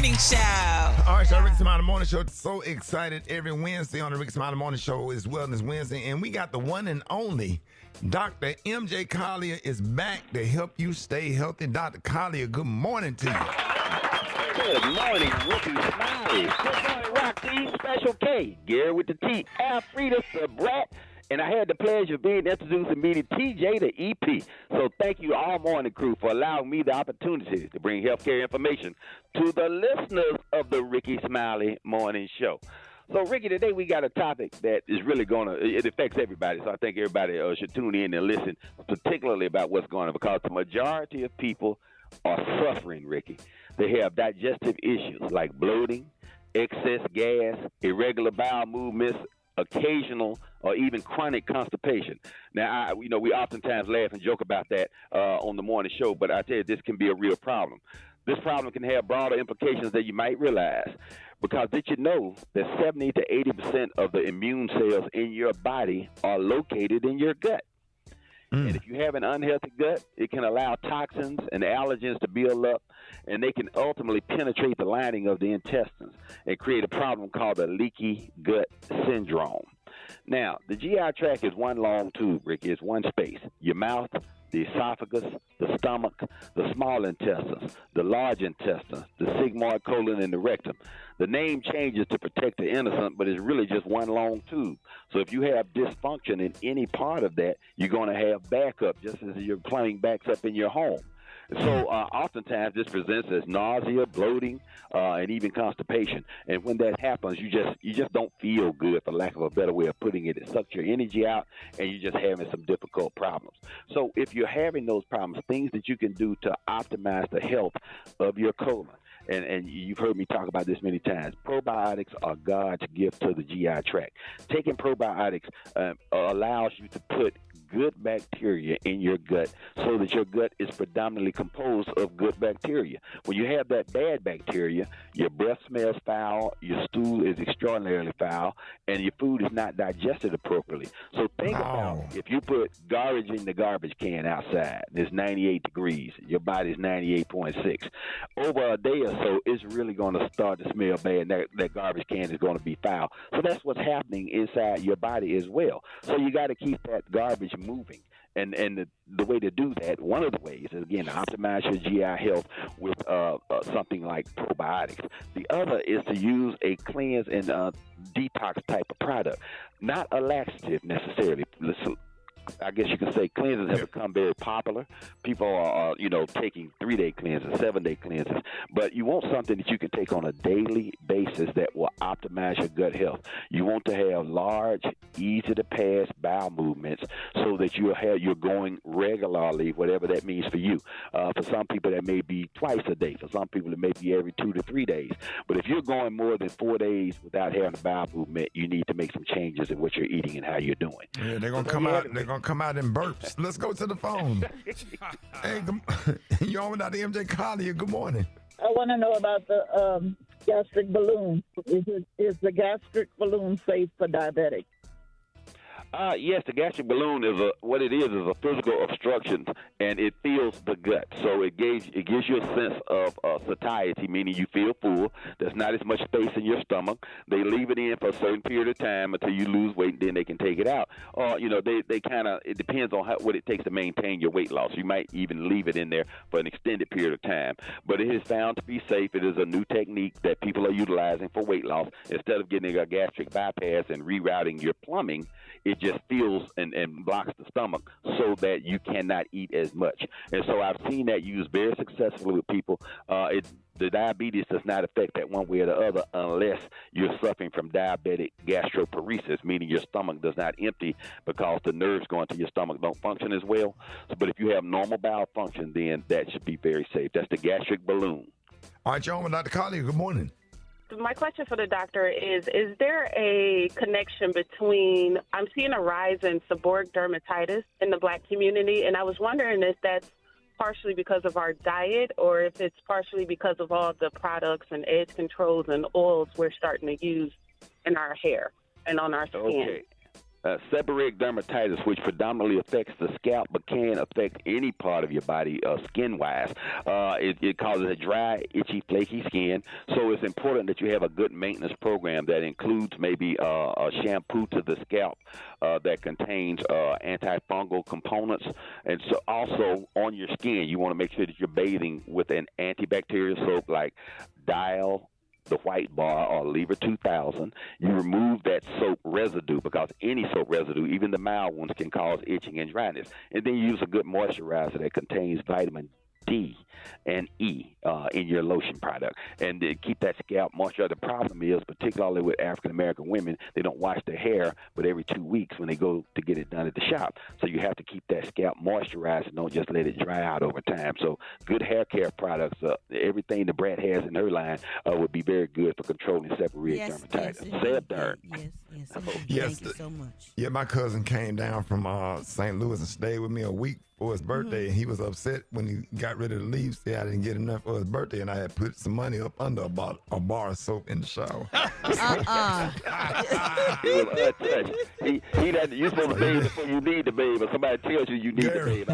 Morning Show. All right, so Rickey Smiley Morning Show. So excited every Wednesday on the Rickey Smiley Morning Show is Wellness Wednesday, and we got the one and only Dr. MJ Collier is back to help you stay healthy. Dr. Collier, good morning to you. Good morning, Rickey Smiley. Good morning, Rocky, Special K, Gary with the T, Alfreda, the Brat, and I had the pleasure of being introduced to me to TJ, the EP. So thank you all morning crew for allowing me the opportunity to bring healthcare information to the listeners of the Rickey Smiley Morning Show. So, Rickey, today we got a topic that is really it affects everybody. So I think everybody should tune in and listen, particularly about what's going on, because the majority of people are suffering, Rickey. They have digestive issues like bloating, excess gas, irregular bowel movements, occasional or even chronic constipation. Now, we oftentimes laugh and joke about that on the morning show, but I tell you, this can be a real problem. This problem can have broader implications than you might realize. Because did you know that 70 to 80% of the immune cells in your body are located in your gut? And if you have an unhealthy gut, it can allow toxins and allergens to build up, and they can ultimately penetrate the lining of the intestines and create a problem called the leaky gut syndrome. Now, the GI tract is one long tube, Rickey. It's one space. Your mouth, the esophagus, the stomach, the small intestines, the large intestines, the sigmoid colon, and the rectum. The name changes to protect the innocent, but it's really just one long tube. So if you have dysfunction in any part of that, you're going to have backup, just as your plumbing backs up in your home. So oftentimes this presents as nausea, bloating, and even constipation. And when that happens, you just don't feel good, for lack of a better way of putting it. It sucks your energy out, and you're just having some difficult problems. So if you're having those problems, things that you can do to optimize the health of your colon. And you've heard me talk about this many times. Probiotics are God's gift to the GI tract. Taking probiotics allows you to put good bacteria in your gut so that your gut is predominantly composed of good bacteria. When you have that bad bacteria, your breath smells foul, your stool is extraordinarily foul, and your food is not digested appropriately. So think about if you put garbage in the garbage can outside, and it's 98 degrees, your body's 98.6. Over a day or so, it's really going to start to smell bad. That garbage can is going to be foul. So that's what's happening inside your body as well. So you got to keep that garbage moving. And the way to do that, one of the ways is, again, to optimize your GI health with something like probiotics. The other is to use a cleanse and detox type of product, not a laxative necessarily. I guess you could say cleanses have become very popular. People are taking 3-day cleanses, 7-day cleanses. But you want something that you can take on a daily basis that will optimize your gut health. You want to have large, easy-to-pass bowel movements so that you're going regularly, whatever that means for you. For some people, that may be twice a day. For some people, it may be every 2 to 3 days. But if you're going more than 4 days without having a bowel movement, you need to make some changes in what you're eating and how you're doing. Yeah, they're going to come out. They're going to come out in burps. Let's go to the phone. Hey, you on with Dr. MJ Collier. Good morning. I want to know about the gastric balloon. Is the gastric balloon safe for diabetics? Yes, the gastric balloon is a physical obstruction, and it fills the gut. So it gives you a sense of satiety, meaning you feel full. There's not as much space in your stomach. They leave it in for a certain period of time until you lose weight, and then they can take it out. Or they kind of, it depends on what it takes to maintain your weight loss. You might even leave it in there for an extended period of time. But it is found to be safe. It is a new technique that people are utilizing for weight loss. Instead of getting a gastric bypass and rerouting your plumbing, it just fills and blocks the stomach so that you cannot eat as much. And so I've seen that used very successfully with people. The diabetes does not affect that one way or the other unless you're suffering from diabetic gastroparesis, meaning your stomach does not empty because the nerves going to your stomach don't function as well. But if you have normal bowel function, then that should be very safe. That's the gastric balloon. All right, John, with Dr. Collier, good morning. My question for the doctor is there a connection between, I'm seeing a rise in seborrheic dermatitis in the Black community, and I was wondering if that's partially because of our diet or if it's partially because of all the products and edge controls and oils we're starting to use in our hair and on our skin. Okay. Seborrheic dermatitis, which predominantly affects the scalp but can affect any part of your body skin-wise. It causes a dry, itchy, flaky skin. So it's important that you have a good maintenance program that includes maybe a shampoo to the scalp that contains antifungal components. And so also on your skin, you want to make sure that you're bathing with an antibacterial soap like Dial, the White Bar, or Lever 2000. You remove that soap residue, because any soap residue, even the mild ones, can cause itching and dryness. And then you use a good moisturizer that contains vitamin D and E in your lotion product, and to keep that scalp moisture. The problem is, particularly with African American women, they don't wash their hair but every 2 weeks when they go to get it done at the shop. So you have to keep that scalp moisturized and don't just let it dry out over time. So good hair care products, everything the Brat has in her line would be very good for controlling seborrheic dermatitis. Sebderm. Yes. Thank you so much. Yeah, my cousin came down from St. Louis and stayed with me a week for his birthday, and he was upset when he got ready to leave. Said I didn't get enough for his birthday, and I had put some money up under a bar of soap in the shower. You're supposed to bathe before you need to bathe, but somebody tells you need to bathe.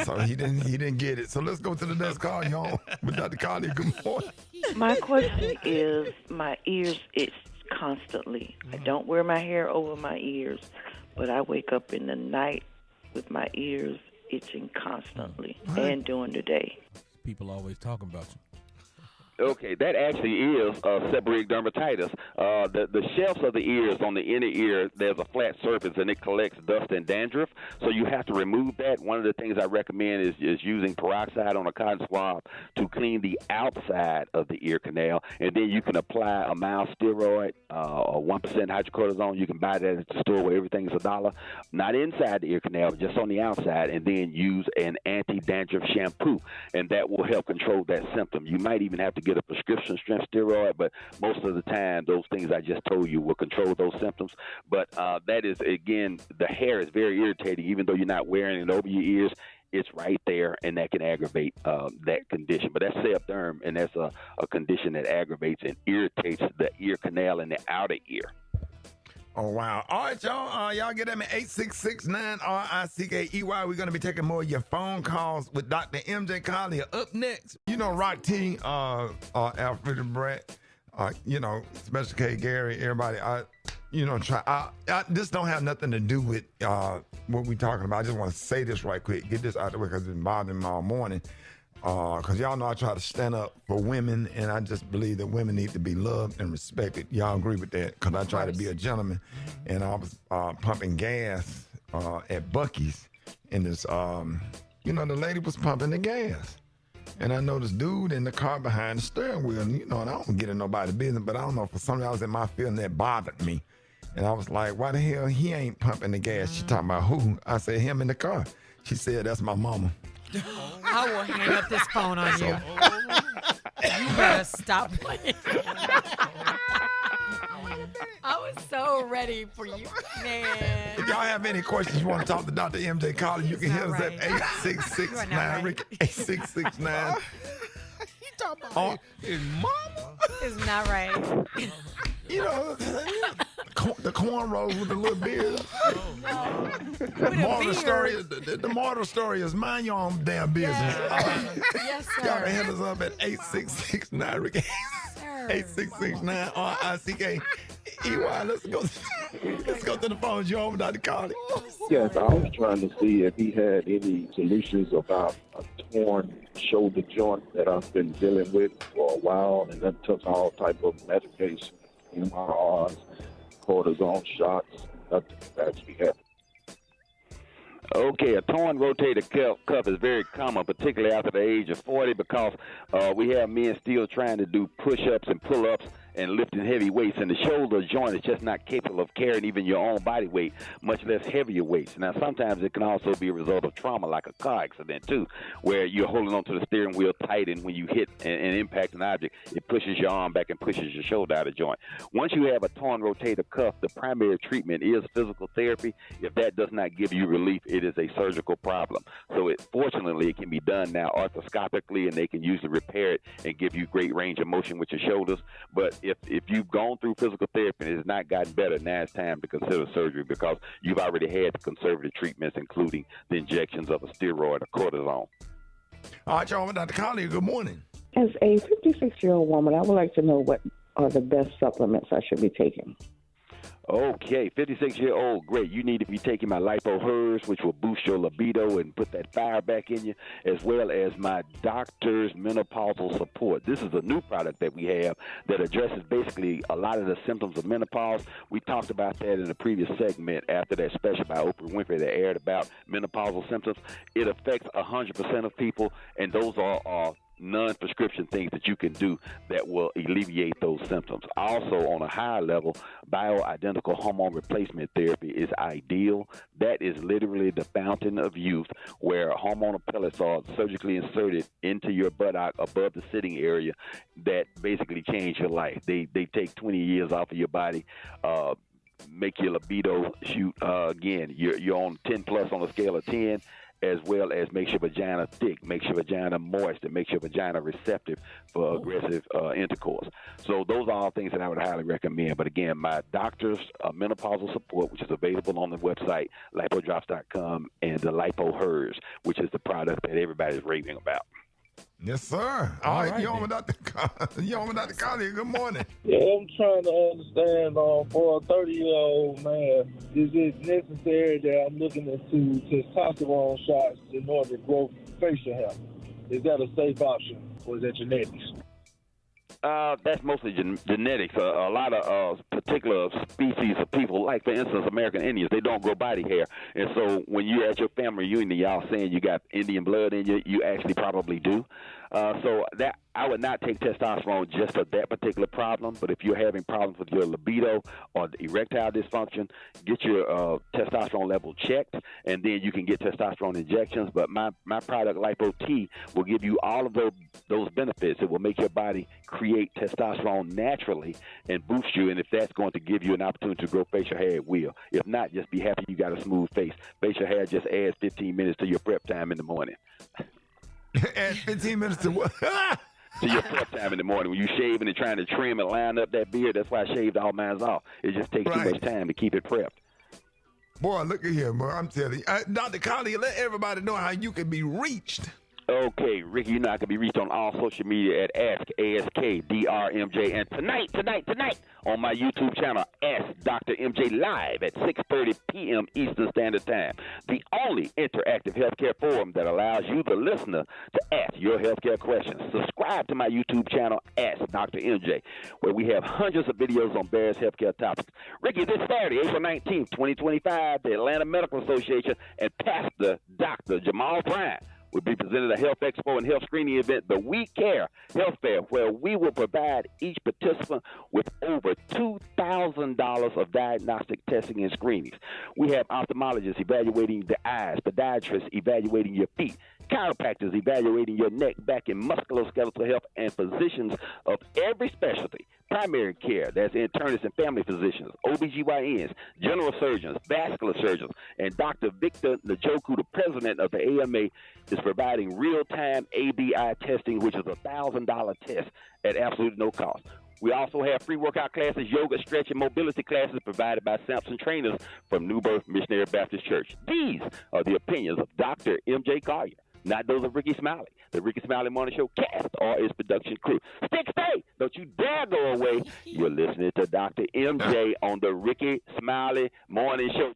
So he didn't get it. So let's go to the next call, y'all. With Dr. Carly, good morning. My question is, my ears itch constantly. I don't wear my hair over my ears, but I wake up in the night with my ears itching constantly and during the day. People always talking about you. Okay, that actually is seborrheic dermatitis. The shelves of the ears, on the inner ear, there's a flat surface, and it collects dust and dandruff. So you have to remove that. One of the things I recommend is using peroxide on a cotton swab to clean the outside of the ear canal, and then you can apply a mild steroid, or 1% hydrocortisone. You can buy that at the store where everything's $1. Not inside the ear canal, but just on the outside, and then use an anti-dandruff shampoo, and that will help control that symptom. You might even have to get a prescription strength steroid, but most of the time those things I just told you will control those symptoms. But that is, again, the hair is very irritating. Even though you're not wearing it over your ears, it's right there, and that can aggravate that condition. But that's sebderm, and that's a condition that aggravates and irritates the ear canal and the outer ear. Oh, wow. All right, y'all. Y'all get at me, 866-9-RICKEY. We're going to be taking more of your phone calls with Dr. MJ Collier. Up next, Rock T, Alfred and Brett, Special K, Gary, everybody. This don't have nothing to do with what we talking about. I just want to say this right quick. Get this out of the way because it's been bothering me all morning. Because y'all know I try to stand up for women, and I just believe that women need to be loved and respected. Y'all agree with that? Because I try to be a gentleman, and I was pumping gas at Buc-ee's, and this, the lady was pumping the gas. And I know this dude in the car behind the steering wheel, and I don't get in nobody's business, but I don't know, for some reason I was in my feeling that bothered me. And I was like, why the hell he ain't pumping the gas? She talking about who? I said, him in the car. She said, that's my mama. I will hang up this phone on you. You better stop playing. I was so ready for you, man. If y'all have any questions you want to talk to Dr. MJ Collier, you can hit us at 8669 Rickey, 8669. He talking about his mama? It's not right. The cornrows with the little beard. The moral story is mind your own damn business. Yes, sir. Y'all can hit us up at 8669 Rickey. 8669 RICKEY. Let's go to the phones. You're over, Dr. Carly. Yes, I was trying to see if he had any solutions about a torn shoulder joint that I've been dealing with for a while, and that took all type of medication, MRIs, cortisone shots, nothing actually happened. Okay, a torn rotator cuff is very common, particularly after the age of 40, because we have men still trying to do push-ups and pull-ups and lifting heavy weights, and the shoulder joint is just not capable of carrying even your own body weight, much less heavier weights. Now, sometimes it can also be a result of trauma, like a car accident, too, where you're holding onto the steering wheel tight, and when you hit and impact an object, it pushes your arm back and pushes your shoulder out of joint. Once you have a torn rotator cuff, the primary treatment is physical therapy. If that does not give you relief, it is a surgical problem. So fortunately, it can be done now arthroscopically, and they can usually repair it and give you great range of motion with your shoulders. But if you've gone through physical therapy and it's not gotten better, now it's time to consider surgery because you've already had the conservative treatments, including the injections of a steroid or cortisone. All right, y'all, Dr. Collier, good morning. As a 56-year-old woman, I would like to know what are the best supplements I should be taking. Okay, 56-year-old, great. You need to be taking my LipoHERS, which will boost your libido and put that fire back in you, as well as my doctor's menopausal support. This is a new product that we have that addresses basically a lot of the symptoms of menopause. We talked about that in a previous segment after that special by Oprah Winfrey that aired about menopausal symptoms. It affects 100% of people, and those are non-prescription things that you can do that will alleviate those symptoms. Also, on a higher level, bioidentical hormone replacement therapy is ideal. That is literally the fountain of youth, where hormonal pellets are surgically inserted into your buttock above the sitting area that basically change your life. They take 20 years off of your body, make your libido shoot. Again, you're on 10 plus on a scale of 10, as well as makes your vagina thick, makes your vagina moist, and makes your vagina receptive for aggressive intercourse. So those are all things that I would highly recommend. But again, my doctor's menopausal support, which is available on the website, lipodrops.com, and the LipoHERS, which is the product that everybody's raving about. Yes, sir. All right, you on with Dr. Collier. Good morning. Yeah, I'm trying to understand, for a 30-year-old man, is it necessary that I'm looking into testosterone shots in order to grow facial hair? Is that a safe option, or is that genetics? That's mostly genetics. A lot of particular species of people, like, for instance, American Indians, they don't grow body hair. And so when you're at your family reunion, y'all saying you got Indian blood in you, you actually probably do. So that I would not take testosterone just for that particular problem. But if you're having problems with your libido or erectile dysfunction, get your testosterone level checked, and then you can get testosterone injections. But my product, Lipo T, will give you all of those benefits. It will make your body create testosterone naturally and boost you. And if that's going to give you an opportunity to grow facial hair, it will. If not, just be happy you got a smooth face. Facial hair just adds 15 minutes to your prep time in the morning. Add 15 minutes to what? To your prep time in the morning when you shaving and trying to trim and line up that beard. That's why I shaved all mine off. It just takes too much time to keep it prepped. Boy, look at here, boy. I'm telling you. Dr. Collier, let everybody know how you can be reached. Okay, Ricky, you know I can be reached on all social media at AskDrMJ. And tonight, on my YouTube channel, Ask Dr. MJ Live at 6:30 p.m. Eastern Standard Time. The only interactive healthcare forum that allows you, the listener, to ask your healthcare questions. Subscribe to my YouTube channel, Ask Dr. MJ, where we have hundreds of videos on various healthcare topics. Ricky, this Saturday, April 19th, 2025, the Atlanta Medical Association and Pastor Dr. Jamal Bryant will be presented a health expo and health screening event, the We Care Health Fair, where we will provide each participant with over $2,000 of diagnostic testing and screenings. We have ophthalmologists evaluating the eyes, podiatrists evaluating your feet, chiropractors evaluating your neck, back, and musculoskeletal health, and physicians of every specialty. Primary care, that's internists and family physicians, OBGYNs, general surgeons, vascular surgeons, and Dr. Victor Njoku, the president of the AMA, is providing real-time ABI testing, which is a $1,000 test at absolutely no cost. We also have free workout classes, yoga, stretch, and mobility classes provided by Samson trainers from New Birth Missionary Baptist Church. These are the opinions of Dr. M.J. Collier, not those of Rickey Smiley. The Rickey Smiley Morning Show cast or its production crew. Stay! Don't you dare go away. You're listening to Dr. MJ on the Rickey Smiley Morning Show.